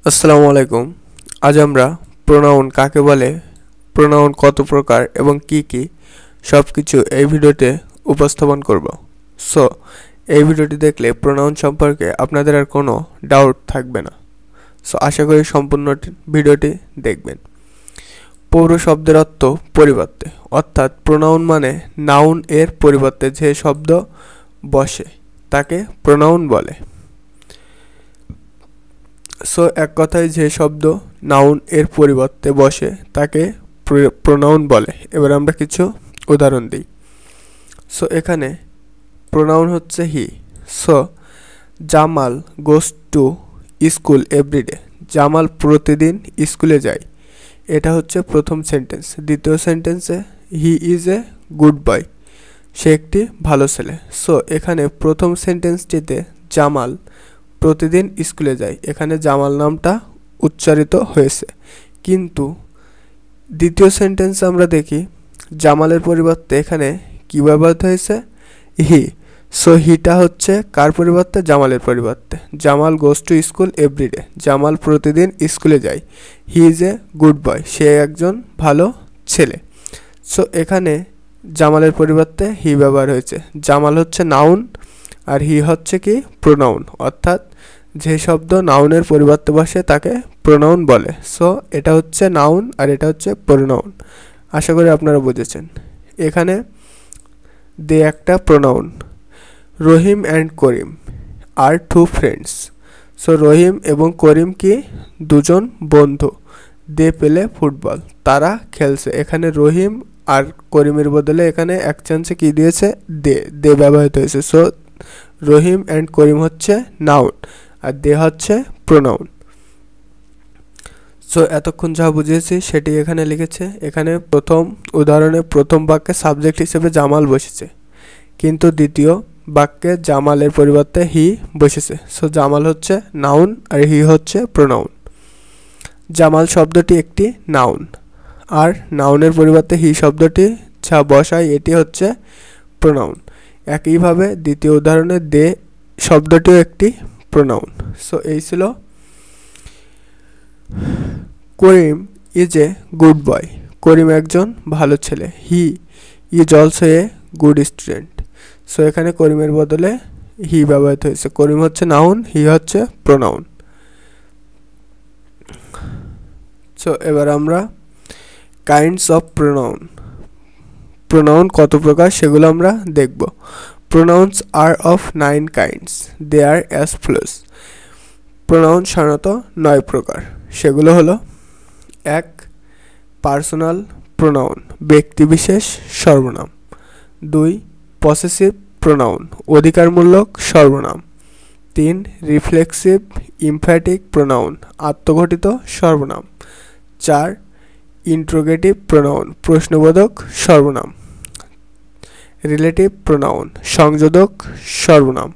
আসসালামু আলাইকুম। আজ আমরা প্রোনাউন কাকে বলে, প্রোনাউন কত প্রকার এবং কি কি সবকিছু এই ভিডিওতে উপস্থাপন করব। সো এই ভিডিওটি দেখলে প্রোনাউন সম্পর্কে আপনাদের আর কোনো ডাউট থাকবে না। সো আশা করি সম্পূর্ণ ভিডিওটি দেখবেন। পৌর শব্দের অর্থ পরিবর্তে, অর্থাৎ প্রোনাউন মানে নাউন এর পরিবর্তে যে শব্দ বসে তাকে প্রোনাউন বলে। সো এক কথায় যে শব্দ নাউন এর পরিবর্তে বসে তাকে প্রোনাউন বলে। এবার আমরা কিছু উদাহরণ দিই। সো এখানে প্রোনাউন হচ্ছে he. So Jamal goes to school everyday. Jamal প্রতিদিন স্কুলে যায়। এটা হচ্ছে প্রথম সেন্টেন্স। দ্বিতীয় সেন্টেন্সে he is a good boy, সে একটি ভালো ছেলে। সো এখানে প্রথম সেন্টেন্সটিতে জামাল প্রতিদিন স্কুলে যায়, এখানে জামাল নামটা উচ্চারিত হয়েছে। কিন্তু দ্বিতীয় সেন্টেন্সে আমরা দেখি জামালের পরিবর্তে এখানে কি ব্যবহৃত হয়েছে? হি। সো হিটা হচ্ছে কার পরিবর্তে? জামালের পরিবর্তে। Jamal goes to school everyday, Jamal প্রতিদিন স্কুলে যায়। He is a good boy, সে একজন ভালো ছেলে। সো এখানে জামালের পরিবর্তে হি ব্যবহার হয়েছে। জামাল হচ্ছে নাউন আর হি হচ্ছে কি প্রোনাউন, অর্থাৎ যে শব্দ নাউনের পরিবর্তে বসে তাকে প্রোনাউন বলে। সো এটা হচ্ছে নাউন আর এটা হচ্ছে প্রোনাউন। আশা করি আপনারা বুঝেছেন। এখানে দে একটা pronoun. Rahim and Karim are two friends. So Rahim এবং করিম কি দুজন বন্ধু। দে প্লে ফুটবল, তারা খেলছে। এখানে রহিম আর করিমের বদলে এখানে এক চান্সে কি দিয়েছে? দে ব্যবহৃত হয়েছে। সো রহিম অ্যান্ড করিম হচ্ছে নাউন আর দে হচ্ছে প্রোনাউন। সো এতক্ষণ যা বুঝিয়েছি সেটি এখানে লিখেছে। এখানে প্রথম উদাহরণে প্রথম বাক্যে সাবজেক্ট হিসেবে জামাল বসেছে, কিন্তু দ্বিতীয় বাক্যে জামালের পরিবর্তে হি বসেছে। সো জামাল হচ্ছে নাউন আর হি হচ্ছে প্রোনাউন। জামাল শব্দটি একটি নাউন আর নাউনের পরিবর্তে হি শব্দটি যা বসায় এটি হচ্ছে প্রোনাউন। একইভাবে দ্বিতীয় উদাহরণে দে শব্দটিও একটি প্রোনাউন। সো এই ছিল করিম ইজ এ গুড বয়, করিম একজন ভালো ছেলে। He is also a good student. So এখানে করিমের বদলে হি ব্যবহৃত হয়েছে। করিম হচ্ছে নাউন, হি হচ্ছে প্রোনাউন। সো এবার আমরা কাইন্ডস অফ প্রোনাউন, প্রোনাউন কত প্রকার সেগুলো আমরা দেখব। Pronouns are of 9 kinds, they are as follows. Pronoun সাধারণত 9 প্রকার, সেগুলো হলো: 1. পার্সোনাল প্রোনাউন, ব্যক্তিবিশেষ সর্বনাম। 2. পসেসিভ প্রোনাউন, অধিকারমূলক সর্বনাম। 3. রিফ্লেক্সিভ ইমফ্যাটিক প্রোনাউন, আত্মঘটিত সর্বনাম। 4. ইন্ট্রোগেটিভ প্রোনাউন, প্রশ্নবোধক সর্বনাম। রিলেটিভ প্রোনাউন, সংযোজক সর্বনাম।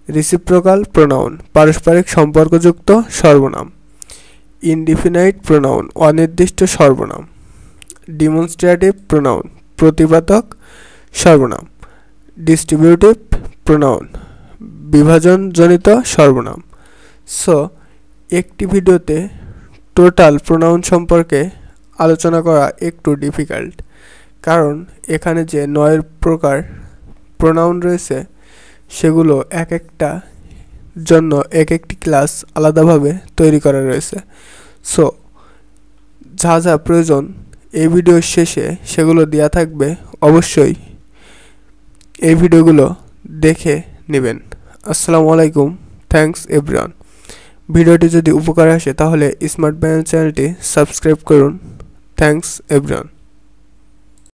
রিসিপ্রোকাল প্রোনাউন, পারস্পরিক সম্পর্কযুক্ত সর্বনাম। ইনডিফিনাইট প্রোনাউন, অনির্দিষ্ট সর্বনাম। ডিমনস্ট্রেটিভ প্রোনাউন, প্রতিবাদক সর্বনাম। ডিস্ট্রিবিউটিভ প্রোনাউন, বিভাজনজনিত সর্বনাম। সো একটি ভিডিওতে টোটাল প্রোনাউন সম্পর্কে আলোচনা করা একটু ডিফিকাল্ট, কারণ এখানে যে 9 প্রকার প্রোনাউন রয়েছে সেগুলো এক একটা জন্য এক একটি ক্লাস আলাদাভাবে তৈরি করা রয়েছে। সো যা যা প্রয়োজন এই ভিডিওর শেষে সেগুলো দেওয়া থাকবে, অবশ্যই এই ভিডিওগুলো দেখে নেবেন। আসসালামু আলাইকুম, থ্যাঙ্কস এভরিওয়ান। ভিডিওটি যদি উপকার আসে তাহলে স্মার্ট বায়ান চ্যানেলটি সাবস্ক্রাইব করুন। Thanks everyone.